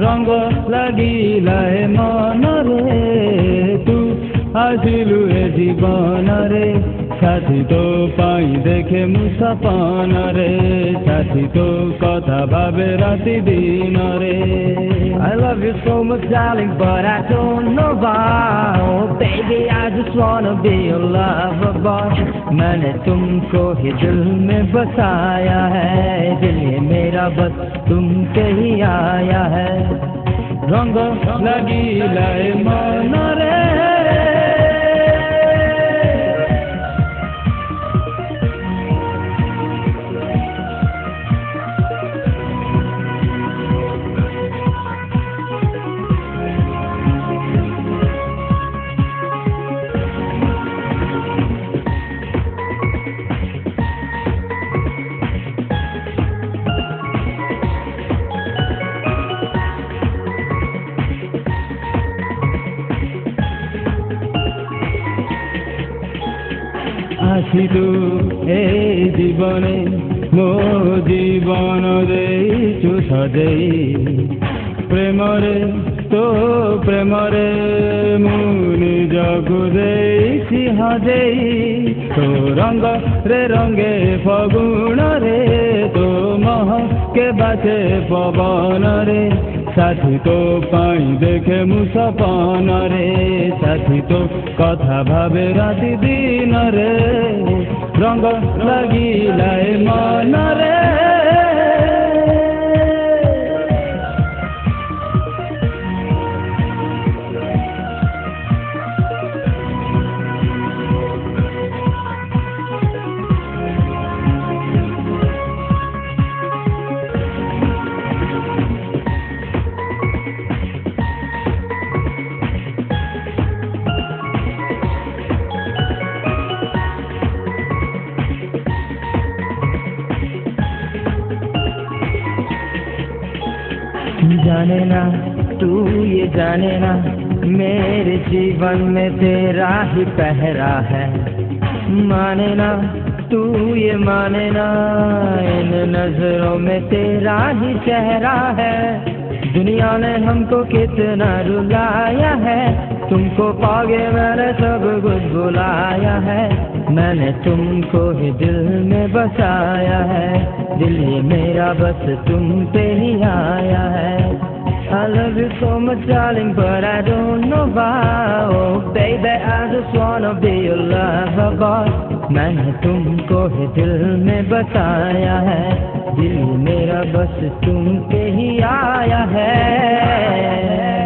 रंग लागिलाए मनरे तू आसिलु ए जीवन रे साथी तो पाई देखे मु सपन रे साथी तो कथा भावे राति दिन रे I love you so much darling but I don't know why oh baby I just wanna be your lover boy मैंने तुमको ही दिल में बसाया है दिल ये मेरा बस तुम पे ही आया है रंग लागिलाए मन रे आसिलु ए जीवने मो जीवन देइछु सजेई प्रेमरे तो प्रेमरे मु निजकु देइछि हजेई तो रंग रे रंगे फगुण रे तो महके बासे पवन रे साथी तो पाई देखे मु सपन रे साथी तो कथा भावे राति दिन रे रंग लागिलाए मन रे जाने ना तू ये जाने ना मेरे जीवन में तेरा ही पहरा है माने ना तू ये माने ना इन नजरों में तेरा ही चेहरा है दुनिया ने हमको कितना रुलाया है तुमको पागे मैंने सब कुछ भुलाया है मैंने तुमको ही दिल में बसाया है दिल ये मेरा बस तुम पे ही आया है I love you so much darling but I don't know why oh baby I just wanna be your lover boy मैंने तुमको ही दिल में बसाया है दिल मेरा बस तुम पे ही आया है